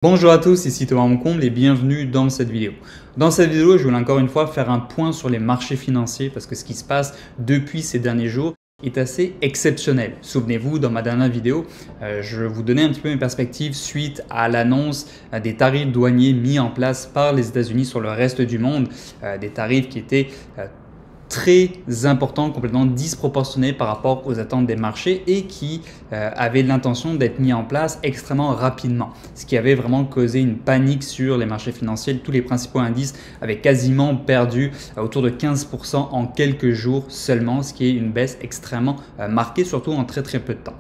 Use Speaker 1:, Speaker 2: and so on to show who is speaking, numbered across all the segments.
Speaker 1: Bonjour à tous, ici Thomas Moncomble et bienvenue dans cette vidéo. Dans cette vidéo, je voulais encore une fois faire un point sur les marchés financiers parce que ce qui se passe depuis ces derniers jours est assez exceptionnel. Souvenez-vous, dans ma dernière vidéo, je vous donnais un petit peu mes perspectives suite à l'annonce des tarifs douaniers mis en place par les États-Unis sur le reste du monde, des tarifs qui étaient très important, complètement disproportionné par rapport aux attentes des marchés et qui avait l'intention d'être mis en place extrêmement rapidement. Ce qui avait vraiment causé une panique sur les marchés financiers. Tous les principaux indices avaient quasiment perdu autour de 15% en quelques jours seulement, ce qui est une baisse extrêmement marquée, surtout en très peu de temps.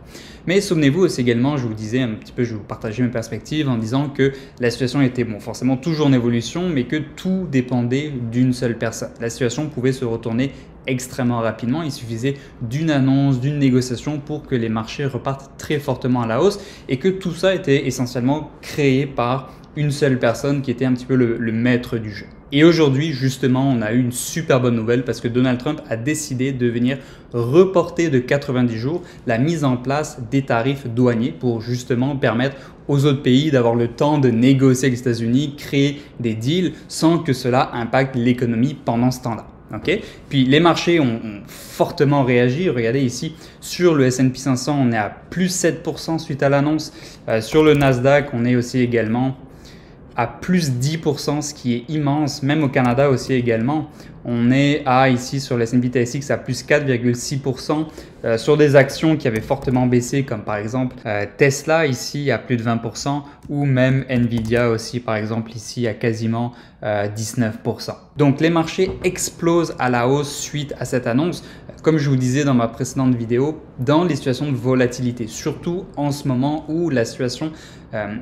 Speaker 1: Mais souvenez-vous aussi également, je vous disais un petit peu, je vais vous partager mes perspectives en disant que la situation était forcément toujours en évolution, mais que tout dépendait d'une seule personne. La situation pouvait se retourner extrêmement rapidement. Il suffisait d'une annonce, d'une négociation pour que les marchés repartent très fortement à la hausse et que tout ça était essentiellement créé par une seule personne qui était un petit peu le maître du jeu. Et aujourd'hui, justement, on a eu une super bonne nouvelle parce que Donald Trump a décidé de venir reporter de 90 jours la mise en place des tarifs douaniers pour justement permettre aux autres pays d'avoir le temps de négocier avec les États-Unis, créer des deals sans que cela impacte l'économie pendant ce temps-là. Okay. Puis les marchés ont fortement réagi. Regardez ici, sur le S&P 500, on est à plus 7% suite à l'annonce. Sur le Nasdaq, on est aussi également à plus 10%, ce qui est immense. Même au Canada aussi également. On est ici sur le S&P TSX à plus 4,6%. Sur des actions qui avaient fortement baissé, comme par exemple Tesla ici à plus de 20% ou même Nvidia aussi par exemple ici à quasiment 19%. Donc les marchés explosent à la hausse suite à cette annonce. Comme je vous disais dans ma précédente vidéo, dans les situations de volatilité, surtout en ce moment où la situation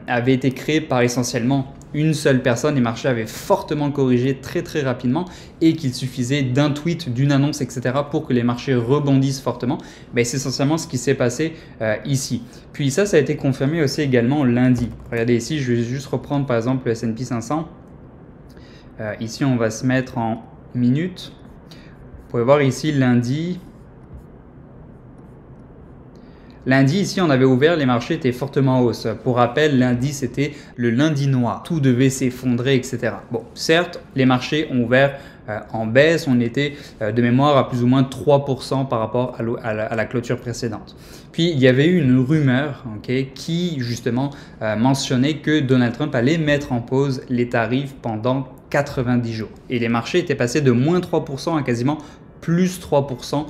Speaker 1: avait été créée par essentiellement une seule personne, les marchés avaient fortement corrigé très rapidement et qu'il suffisait d'un tweet, d'une annonce, etc. pour que les marchés rebondissent fortement. Ben, c'est essentiellement ce qui s'est passé ici. Puis ça a été confirmé aussi également lundi. Regardez ici, je vais juste reprendre par exemple le S&P 500. Ici, on va se mettre en minutes. Vous pouvez voir ici lundi. Lundi, ici, on avait ouvert, les marchés étaient fortement en hausse. Pour rappel, lundi, c'était le lundi noir. Tout devait s'effondrer, etc. Bon, certes, les marchés ont ouvert en baisse. On était de mémoire à plus ou moins 3% par rapport à la clôture précédente. Puis, il y avait eu une rumeur qui, justement, mentionnait que Donald Trump allait mettre en pause les tarifs pendant 90 jours. Et les marchés étaient passés de moins 3% à quasiment plus 3%.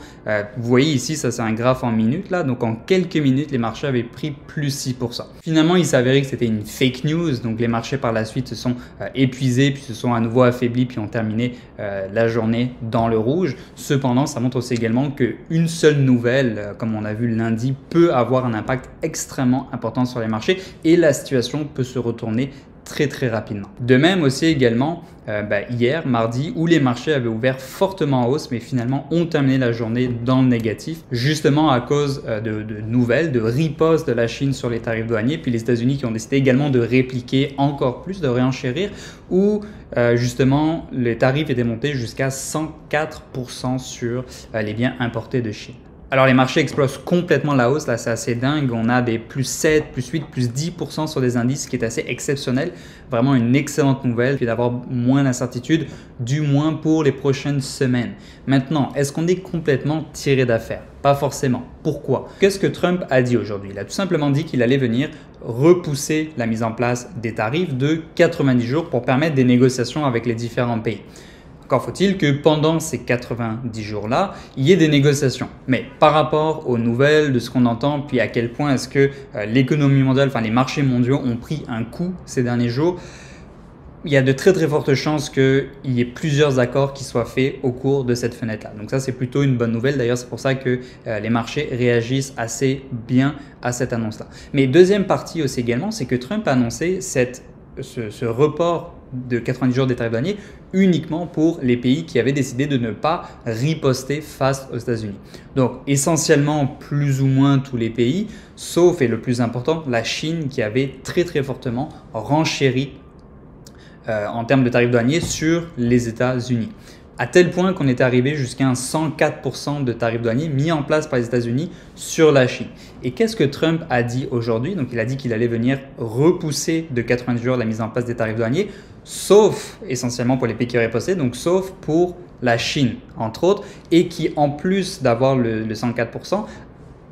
Speaker 1: Vous voyez ici, ça c'est un graphe en minutes là. Donc en quelques minutes, les marchés avaient pris plus 6%. Finalement, il s'est avéré que c'était une fake news. Donc les marchés par la suite se sont épuisés, puis se sont à nouveau affaiblis, puis ont terminé la journée dans le rouge. Cependant, ça montre aussi également qu'une seule nouvelle, comme on a vu lundi, peut avoir un impact extrêmement important sur les marchés et la situation peut se retourner très rapidement. De même aussi également hier, mardi, où les marchés avaient ouvert fortement en hausse, mais finalement ont terminé la journée dans le négatif, justement à cause de nouvelles, de ripostes de la Chine sur les tarifs douaniers, puis les États-Unis qui ont décidé également de répliquer encore plus, de réenchérir, où justement les tarifs étaient montés jusqu'à 104% sur les biens importés de Chine. Alors les marchés explosent complètement la hausse, là c'est assez dingue, on a des plus 7, plus 8, plus 10% sur des indices, ce qui est assez exceptionnel, vraiment une excellente nouvelle, puis d'avoir moins d'incertitude, du moins pour les prochaines semaines. Maintenant, est-ce qu'on est complètement tiré d'affaire? Pas forcément. Pourquoi? Qu'est-ce que Trump a dit aujourd'hui? Il a tout simplement dit qu'il allait venir repousser la mise en place des tarifs de 90 jours pour permettre des négociations avec les différents pays. Encore faut-il que pendant ces 90 jours-là, il y ait des négociations. Mais par rapport aux nouvelles, de ce qu'on entend, puis à quel point est-ce que l'économie mondiale, enfin les marchés mondiaux ont pris un coup ces derniers jours, il y a de très fortes chances qu'il y ait plusieurs accords qui soient faits au cours de cette fenêtre-là. Donc ça, c'est plutôt une bonne nouvelle. D'ailleurs, c'est pour ça que les marchés réagissent assez bien à cette annonce-là. Mais deuxième partie aussi également, c'est que Trump a annoncé ce report de 90 jours des tarifs douaniers uniquement pour les pays qui avaient décidé de ne pas riposter face aux États-Unis. Donc essentiellement plus ou moins tous les pays, sauf et le plus important, la Chine qui avait très fortement renchéri en termes de tarifs douaniers sur les États-Unis. à tel point qu'on était arrivé jusqu'à un 104% de tarifs douaniers mis en place par les États-Unis sur la Chine. Et qu'est-ce que Trump a dit aujourd'hui? Donc il a dit qu'il allait venir repousser de 90 jours la mise en place des tarifs douaniers, sauf essentiellement pour les pays qui auraient posté, donc sauf pour la Chine entre autres, et qui en plus d'avoir le 104%,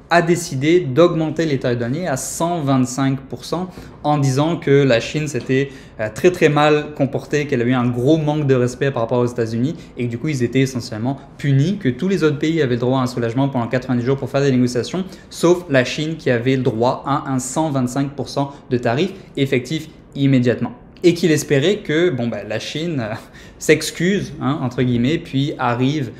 Speaker 1: a décidé d'augmenter les tarifs douaniers à 125% en disant que la Chine s'était très très mal comportée, qu'elle avait eu un gros manque de respect par rapport aux États-Unis et que du coup ils étaient essentiellement punis, que tous les autres pays avaient le droit à un soulagement pendant 90 jours pour faire des négociations, sauf la Chine qui avait le droit à un 125% de tarifs effectifs immédiatement. Et qu'il espérait que la Chine s'excuse, entre guillemets, puis arrive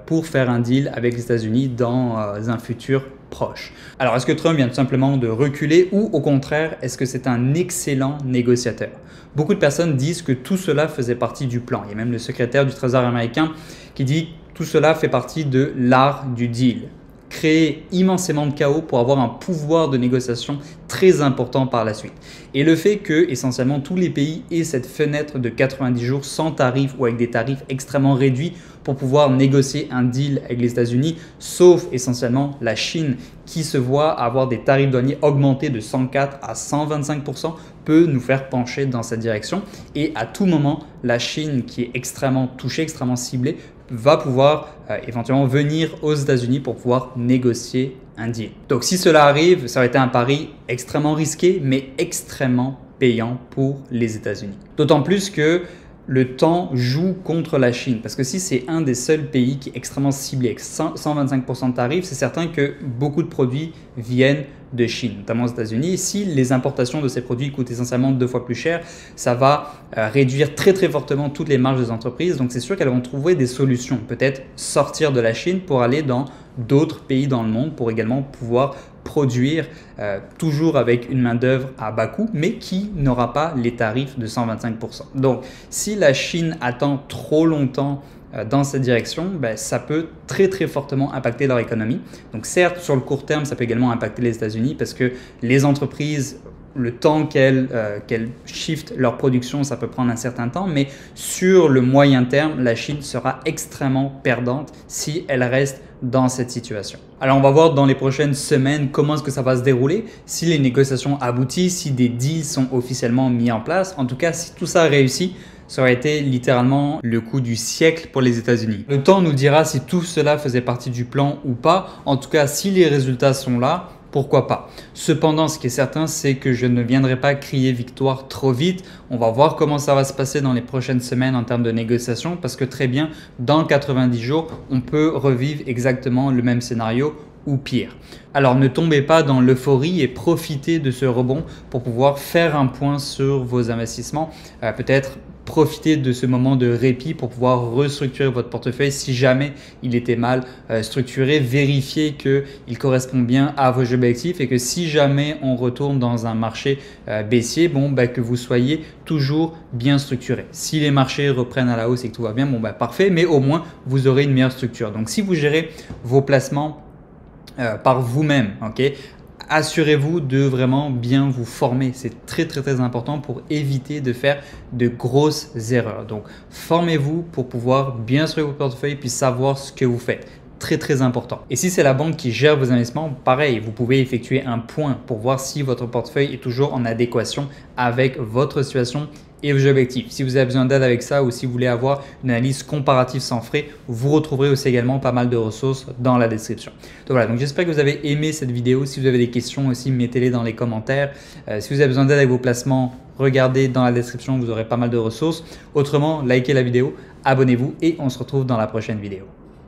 Speaker 1: pour faire un deal avec les États-Unis dans un futur proche. Alors, est-ce que Trump vient tout simplement de reculer ou au contraire, est-ce que c'est un excellent négociateur? Beaucoup de personnes disent que tout cela faisait partie du plan. Il y a même le secrétaire du Trésor américain qui dit que tout cela fait partie de l'art du deal. Créer immensément de chaos pour avoir un pouvoir de négociation très important par la suite. Et le fait que essentiellement tous les pays aient cette fenêtre de 90 jours sans tarifs ou avec des tarifs extrêmement réduits pour pouvoir négocier un deal avec les États-Unis, sauf essentiellement la Chine qui se voit avoir des tarifs douaniers augmentés de 104 à 125%, peut nous faire pencher dans cette direction. Et à tout moment, la Chine qui est extrêmement touchée, extrêmement ciblée, va pouvoir éventuellement venir aux États-Unis pour pouvoir négocier un deal. Donc si cela arrive, ça aurait été un pari extrêmement risqué, mais extrêmement payant pour les États-Unis. D'autant plus que le temps joue contre la Chine. Parce que si c'est un des seuls pays qui est extrêmement ciblé avec 125% de tarifs, c'est certain que beaucoup de produits viennent de Chine, notamment aux États-Unis. Si les importations de ces produits coûtent essentiellement 2 fois plus cher, ça va réduire très très fortement toutes les marges des entreprises. Donc c'est sûr qu'elles vont trouver des solutions, peut-être sortir de la Chine pour aller dans d'autres pays dans le monde pour également pouvoir produire toujours avec une main-d'œuvre à bas coût, mais qui n'aura pas les tarifs de 125%. Donc si la Chine attend trop longtemps dans cette direction, ça peut très très fortement impacter leur économie. Donc certes, sur le court terme, ça peut également impacter les États-Unis parce que les entreprises, le temps qu'elles shiftent leur production, ça peut prendre un certain temps, mais sur le moyen terme, la Chine sera extrêmement perdante si elle reste dans cette situation. Alors on va voir dans les prochaines semaines comment est-ce que ça va se dérouler, si les négociations aboutissent, si des deals sont officiellement mis en place. En tout cas, si tout ça réussit, ça aurait été littéralement le coup du siècle pour les États-Unis. Le temps nous dira si tout cela faisait partie du plan ou pas. En tout cas, si les résultats sont là, pourquoi pas. Cependant, ce qui est certain, c'est que je ne viendrai pas crier victoire trop vite. On va voir comment ça va se passer dans les prochaines semaines en termes de négociation parce que très bien, dans 90 jours, on peut revivre exactement le même scénario ou pire. Alors ne tombez pas dans l'euphorie et profitez de ce rebond pour pouvoir faire un point sur vos investissements, peut-être profitez de ce moment de répit pour pouvoir restructurer votre portefeuille si jamais il était mal structuré. Vérifiez qu'il correspond bien à vos objectifs et que si jamais on retourne dans un marché baissier, que vous soyez toujours bien structuré. Si les marchés reprennent à la hausse et que tout va bien, parfait, mais au moins vous aurez une meilleure structure. Donc si vous gérez vos placements par vous-même, assurez-vous de vraiment bien vous former. C'est très très très important pour éviter de faire de grosses erreurs. Donc formez-vous pour pouvoir bien structurer votre portefeuille puis savoir ce que vous faites. Très très important. Et si c'est la banque qui gère vos investissements, pareil, vous pouvez effectuer un point pour voir si votre portefeuille est toujours en adéquation avec votre situation et vos objectifs. Si vous avez besoin d'aide avec ça ou si vous voulez avoir une analyse comparative sans frais, vous retrouverez aussi également pas mal de ressources dans la description. Donc voilà, donc j'espère que vous avez aimé cette vidéo. Si vous avez des questions aussi, mettez-les dans les commentaires. Si vous avez besoin d'aide avec vos placements, regardez dans la description, vous aurez pas mal de ressources. Autrement, likez la vidéo, abonnez-vous et on se retrouve dans la prochaine vidéo.